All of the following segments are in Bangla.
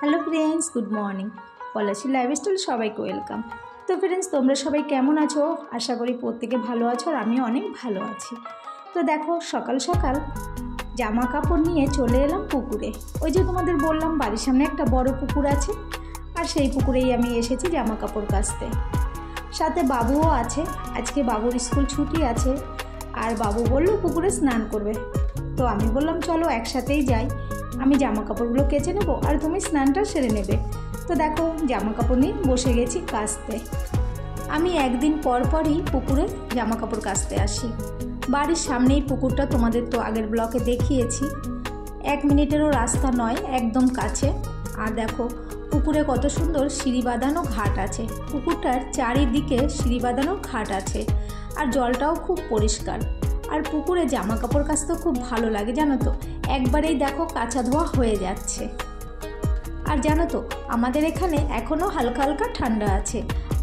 Hello friends, good morning. Palashi lifestyle সবাইকে ওয়েলকাম। তো ফ্রেন্ডস, তোমরা সবাই কেমন আছো? আশা করি প্রত্যেকে ভালো আছো, আর আমিও অনেক ভালো আছি। তো দেখো, সকাল সকাল জামা কাপড় নিয়ে চলে এলাম পুকুরে। ওই যে তোমাদের বললাম বাড়ির সামনে একটা বড় পুকুর আছে, আর সেই পুকুরেই আমি এসেছি জামা কাপড় কাচতে। সাথে বাবুও আছে, আজকে বাবুর স্কুল ছুটি আছে, আর বাবু বলল পুকুরে স্নান করবে। তো আমি বললাম চলো একসাথেই যাই, আমি জামা কাপড়গুলো কেচে নেবো আর তুমি স্নানটা সেরে নেবে। তো দেখো, জামা কাপড় নিয়ে বসে গেছি কাচতে। আমি একদিন পর পরই পুকুরে জামা কাপড় কাচতে আসি। বাড়ির সামনেই পুকুরটা, তোমাদের তো আগের ব্লকে দেখিয়েছি। 1 মিনিটেরও রাস্তা নয়, একদম কাছে। আর দেখো পুকুরে কত সুন্দর সিঁড়ি বাঁধানো ঘাট আছে। পুকুরটার চারিদিকে সিঁড়ি বাঁধানো ঘাট আছে, আর জলটাও খুব পরিষ্কার। আর পুকুরে জামা কাপড় কাচতে খুব ভালো লাগে, জানো তো। একবারেই দেখো কাচা ধোয়া হয়ে যাচ্ছে। আর জানো তো, আমাদের এখানে এখনও হালকা হালকা ঠান্ডা আছে,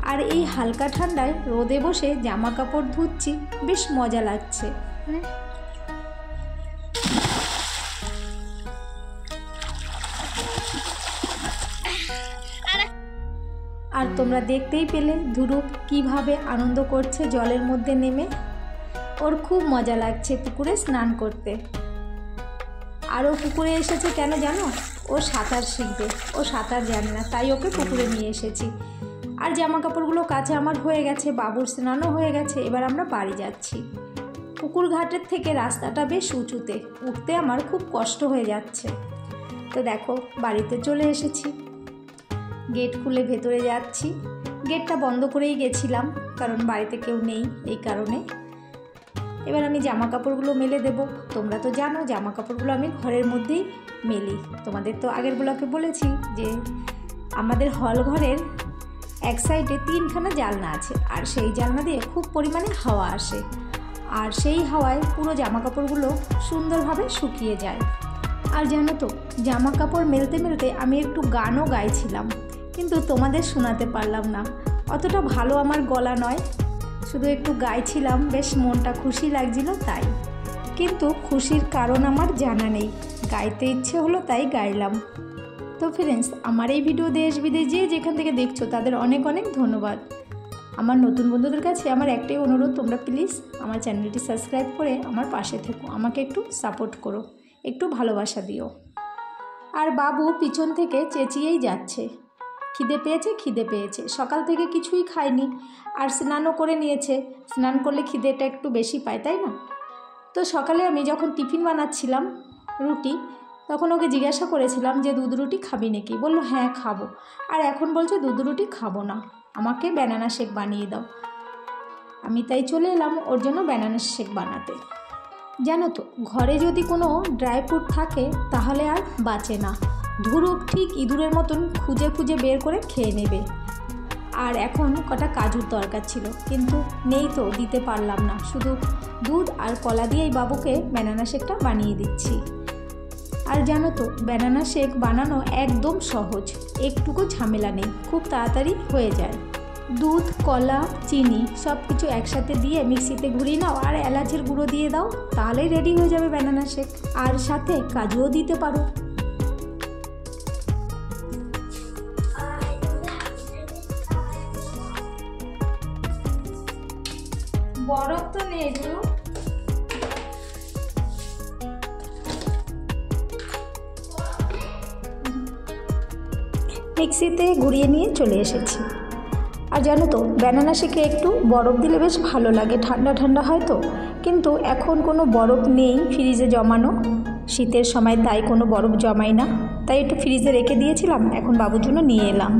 আর এই হালকা ঠান্ডায় রোদে বসে জামা কাপড় ধুচ্ছি, বেশ মজা লাগছে। আর তোমরা দেখতেই পেলে ধ্রুব কীভাবে আনন্দ করছে জলের মধ্যে নেমে। ওর খুব মজা লাগছে পুকুরে স্নান করতে। আর ও পুকুরে এসেছে কেন জানো? ও সাঁতার শিখবে। ও সাঁতার জানে না, তাই ওকে পুকুরে নিয়ে এসেছি। আর জামা কাপড়গুলো কাচা আমার হয়ে গেছে, বাবুর স্নানও হয়ে গেছে। এবার আমরা বাড়ি যাচ্ছি। পুকুর ঘাটের থেকে রাস্তাটা বেশ উঁচুতে, উঠতে আমার খুব কষ্ট হয়ে যাচ্ছে। তো দেখো, বাড়িতে চলে এসেছি। গেট খুলে ভেতরে যাচ্ছি। গেটটা বন্ধ করেই গেছিলাম, কারণ বাড়িতে কেউ নেই, এই কারণে। এবার আমি জামা কাপড়গুলো মেলে দেব। তোমরা তো জানো জামা কাপড়গুলো আমি ঘরের মধ্যেই মেলি। তোমাদের তো আগের ব্লকে বলেছি যে আমাদের হল ঘরের এক সাইডে 3খানা জানলা আছে, আর সেই জানলা দিয়ে খুব পরিমাণে হাওয়া আসে, আর সেই হাওয়ায় পুরো জামা কাপড়গুলো সুন্দরভাবে শুকিয়ে যায়। আর জানো তো, জামা কাপড় মেলতে মেলতে আমি একটু গানও গাইছিলাম, কিন্তু তোমাদের শোনাতে পারলাম না। অতটা ভালো আমার গলা নয়, শুধু একটু গাইছিলাম, বেশ মনটা খুশি লাগছিল তাই। কিন্তু খুশির কারণ আমার জানা নেই, গাইতে ইচ্ছে হলো তাই গাইলাম। তো ফ্রেন্ডস, আমার এই ভিডিও দেশ বিদেশ যে যেখান থেকে দেখছো তাদের অনেক অনেক ধন্যবাদ। আমার নতুন বন্ধুদের কাছে আমার একটাই অনুরোধ, তোমরা প্লিজ আমার চ্যানেলটি সাবস্ক্রাইব করে আমার পাশে থেকো, আমাকে একটু সাপোর্ট করো, একটু ভালোবাসা দিও। আর বাবু পিছন থেকে চেঁচিয়েই যাচ্ছে, খিদে পেয়েছে খিদে পেয়েছে। সকাল থেকে কিছুই খায়নি, আর স্নানও করে নিয়েছে। স্নান করলে খিদেটা একটু বেশি পায়, তাই না? তো সকালে আমি যখন টিফিন বানাচ্ছিলাম রুটি, তখন ওকে জিজ্ঞাসা করেছিলাম যে দুধ রুটি খাবি নাকি? বললো হ্যাঁ খাবো। আর এখন বলছে দুধ রুটি খাবো না, আমাকে ব্যানানা শেক বানিয়ে দাও। আমি তাই চলে এলাম ওর জন্য ব্যানানা শেক বানাতে। জানো তো, ঘরে যদি কোনো ড্রাই ফ্রুট থাকে তাহলে আর বাঁচে না। ধ্রুব ঠিক ইঁদুরের মতন খুঁজে খুঁজে বের করে খেয়ে নেবে। আর এখন কটা কাজুর দরকার ছিল, কিন্তু নেই তো, দিতে পারলাম না। শুধু দুধ আর কলা দিয়েই বাবুকে ব্যানানা শেকটা বানিয়ে দিচ্ছি। আর জানো তো, ব্যানানা শেক বানানো একদম সহজ, একটুকু ঝামেলা নেই, খুব তাড়াতাড়ি হয়ে যায়। দুধ, কলা, চিনি সব কিছু একসাথে দিয়ে মিক্সিতে ঘুরিয়ে নাও, আর এলাচের গুঁড়ো দিয়ে দাও, তাহলেই রেডি হয়ে যাবে ব্যানানা শেক। আর সাথে কাজুও দিতে পারো। বরফ তো নেই, মিক্সিতে ঘুরিয়ে নিয়ে চলে এসেছি। আর জানো তো, ব্যানানা শেকে একটু বরফ দিলে বেশ ভালো লাগে, ঠান্ডা ঠান্ডা হয় তো। কিন্তু এখন কোনো বরফ নেই ফ্রিজে জমানো, শীতের সময়, তাই কোনো বরফ জমাই না। তাই একটু ফ্রিজে রেখে দিয়েছিলাম, এখন বাবুর জন্য নিয়ে এলাম।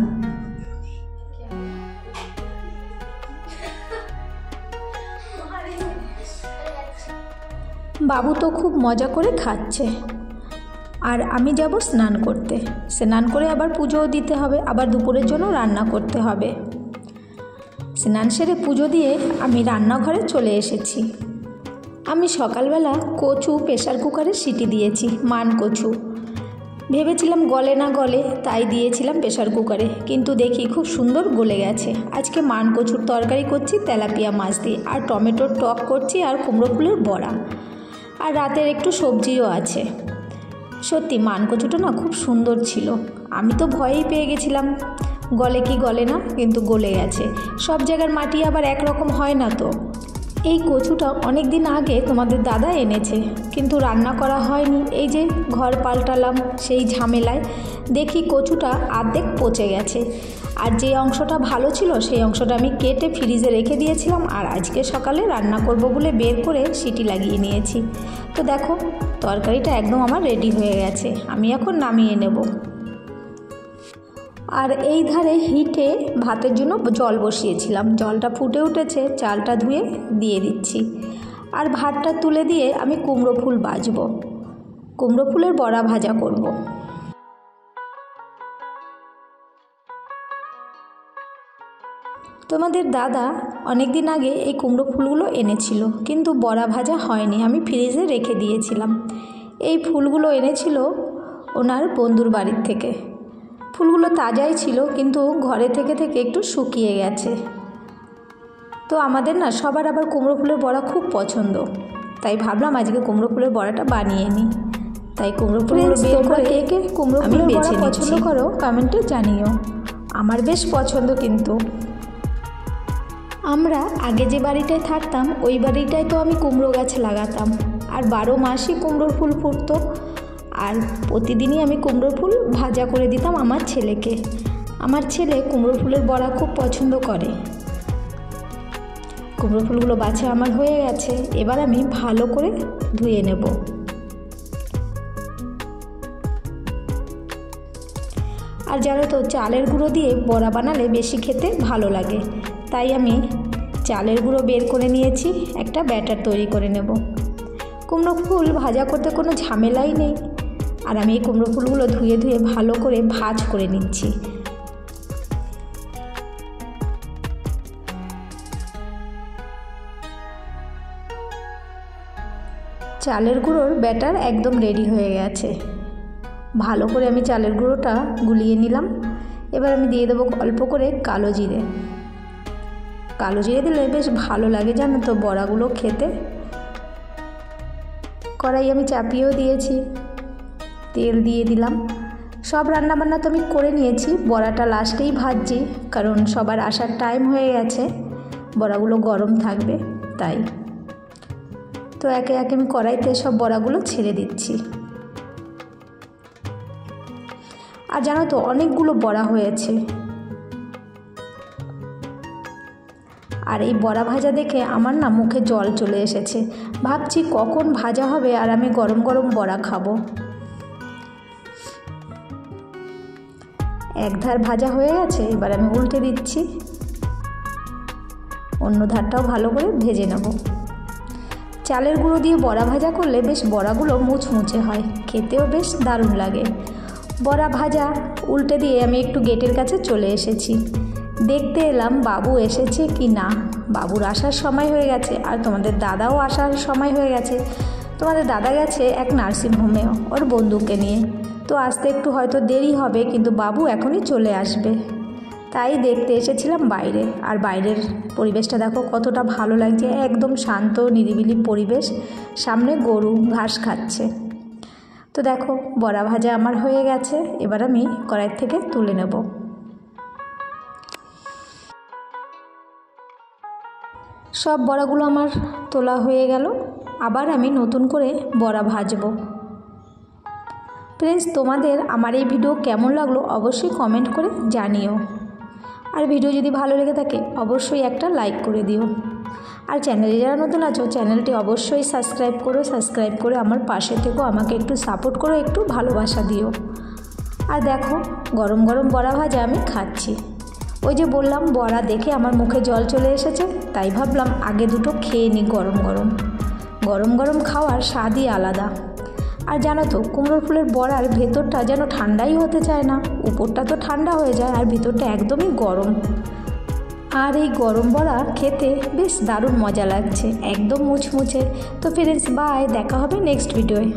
বাবু তো খুব মজা করে খাচ্ছে। আর আমি যাব স্নান করতে। স্নান করে আবার পুজোও দিতে হবে, আবার দুপুরের জন্য রান্না করতে হবে। স্নান সেরে পুজো দিয়ে আমি রান্নাঘরে চলে এসেছি। আমি সকালবেলা কচু প্রেসার কুকারে সিটি দিয়েছি, মান কচু। ভেবেছিলাম গলে না গলে, তাই দিয়েছিলাম প্রেসার কুকারে, কিন্তু দেখি খুব সুন্দর গলে গেছে। আজকে মান কচুর তরকারি করছি তেলাপিয়া মাছ দিয়ে, আর টমেটোর টক করছি, আর কুমড়ো ফুলের বড়া, আর রাতের একটু সবজিও আছে। সত্যি মান কচুটা না খুব সুন্দর ছিল। আমি তো ভয়েই পেয়ে গেছিলাম গলে কি গলে না, কিন্তু গলে গেছে। সব জায়গার মাটি আবার একরকম হয় না। তো এই কচুটা অনেক দিন আগে তোমাদের দাদা এনেছে, কিন্তু রান্না করা হয়নি। এই যে ঘর পাল্টালাম সেই ঝামেলায় দেখি কচুটা অর্ধেক পচে গেছে, আর যে অংশটা ভালো ছিল সেই অংশটা আমি কেটে ফ্রিজে রেখে দিয়েছিলাম, আর আজকে সকালে রান্না করব বলে বের করে সিটি লাগিয়ে নিয়েছি। তো দেখো তরকারিটা একদম আমার রেডি হয়ে গেছে, আমি এখন নামিয়ে নেব। আর এই ধারে হিটে ভাতের জন্য জল বসিয়েছিলাম, জলটা ফুটে উঠেছে, চালটা ধুয়ে দিয়ে দিচ্ছি। আর ভাতটা তুলে দিয়ে আমি কুমড়ো ফুল ভাজবো, কুমড়ো ফুলের বড়া ভাজা করব। তোমাদের দাদা অনেক দিন আগে এই কুমড়ো ফুলগুলো এনেছিল, কিন্তু বড়া ভাজা হয়নি, আমি ফ্রিজে রেখে দিয়েছিলাম। এই ফুলগুলো এনেছিল ওনার বন্ধুর বাড়ির থেকে। ফুলগুলো তাজাই ছিল, কিন্তু ঘরে থেকে থেকে একটু শুকিয়ে গেছে। তো আমাদের না সবার আবার কুমড়ো ফুলের বড়া খুব পছন্দ, তাই ভাবলাম আজকে কুমড়ো ফুলের বড়াটা বানিয়ে নিই। তাই কুমড়ো ফুলগুলো বের করে কে কুমড়ো ফুলের বড়া পছন্দ করো কমেন্টে জানিও। আমার বেশ পছন্দ। কিন্তু আমরা আগে যে বাড়িটায় থাকতাম ওই বাড়িটায় তো আমি কুমড়ো গাছ লাগাতাম, আর 12 মাসই কুমড়োর ফুল ফুটতো। আর প্রতিদিনই আমি কুমড়োর ফুল ভাজা করে দিতাম আমার ছেলেকে। আমার ছেলে কুমড়ো ফুলের বড়া খুব পছন্দ করে। কুমড়ো ফুলগুলো বাছা আমার হয়ে গেছে, এবার আমি ভালো করে ধুয়ে নেব। আর জানো তো চালের গুঁড়ো দিয়ে বড়া বানালে বেশি খেতে ভালো লাগে, তাই আমি চালের গুঁড়ো বের করে নিয়েছি, একটা ব্যাটার তৈরি করে নেব। কুমড়ো ফুল ভাজা করতে কোনো ঝামেলাই নেই। আর আমি এই কুমড়ো ফুলগুলো ধুয়ে ধুয়ে ভালো করে ভাজ করে নিচ্ছি। চালের গুঁড়োর ব্যাটার একদম রেডি হয়ে গেছে। ভালো করে আমি চালের গুঁড়োটা গুলিয়ে নিলাম। এবার আমি দিয়ে দেবো অল্প করে কালো জিরে। কালো জিরে দিলে বেশ ভালো লাগে জানো তো বড়াগুলো খেতে। কড়াই আমি চাপিয়েও দিয়েছি, তেল দিয়ে দিলাম। সব রান্নাবান্না তো আমি করে নিয়েছি, বড়াটা লাস্টেই ভাজছি, কারণ সবার আসার টাইম হয়ে গেছে, বড়াগুলো গরম থাকবে তাই। তো একে একে আমি কড়াইতে সব বড়াগুলো ছেড়ে দিচ্ছি। আর জানো তো অনেকগুলো বড়া হয়েছে। আর এই বড়া ভাজা দেখে আমার না মুখে জল চলে এসেছে। ভাবছি কখন ভাজা হবে আর আমি গরম গরম বড়া খাবো। এক ধার ভাজা হয়ে গেছে, এবার আমি উল্টে দিচ্ছি। অন্য ধারটাও ভালো করে ভেজে নেব। চালের গুঁড়ো দিয়ে বড়া ভাজা করলে বেশ বড়াগুলো মুচমুচে হয়, খেতেও বেশ দারুণ লাগে। বড়া ভাজা উল্টে দিয়ে আমি একটু গেটের কাছে চলে এসেছি। দেখতে এলাম বাবু এসেছে কি না। বাবুর আসার সময় হয়ে গেছে, আর তোমাদের দাদাও আসার সময় হয়ে গেছে। তোমাদের দাদা গেছে এক নার্সিংহোমে ওর বন্ধুকে নিয়ে, তো আসতে একটু হয়তো দেরি হবে, কিন্তু বাবু এখনই চলে আসবে। তাই দেখতে এসেছিলাম বাইরে। আর বাইরের পরিবেশটা দেখো কতটা ভালো লাগছে, একদম শান্ত নিরিবিলি পরিবেশ, সামনে গরু ঘাস খাচ্ছে। তো দেখো বড়া ভাজা আমার হয়ে গেছে, এবার আমি কড়াই থেকে তুলে নেব। সব বড়াগুলো আমার তোলা হয়ে গেল, আবার আমি নতুন করে বড়া ভাজবো। ফ্রেন্ডস, তোমাদের আমার এই ভিডিও কেমন লাগলো অবশ্যই কমেন্ট করে জানিও। আর ভিডিও যদি ভালো লেগে থাকে অবশ্যই একটা লাইক করে দিও। আর চ্যানেলে যারা নতুন আছো চ্যানেলটি অবশ্যই সাবস্ক্রাইব করো, সাবস্ক্রাইব করে আমার পাশে থেকো, আমাকে একটু সাপোর্ট করো, একটু ভালোবাসা দিও। আর দেখো গরম গরম বড়া ভাজা আমি খাচ্ছি। ওই যে বললাম বড়া দেখে আমার মুখে জল চলে এসেছে, তাই ভাবলাম আগে দুটো খেয়ে নিই। গরম গরম গরম গরম খাওয়ার স্বাদই আলাদা। আর জানো তো কুমড়োর ফুলের বড়ার ভেতরটা যেন ঠান্ডাই হতে চায় না, উপরটা তো ঠান্ডা হয়ে যায় আর ভেতরটা একদমই গরম। আর এই গরম বড়া খেতে বেশ দারুণ মজা লাগছে, একদম মুচমুচে। তো ফ্রেন্ডস বাই, দেখা হবে নেক্সট ভিডিওয়ে।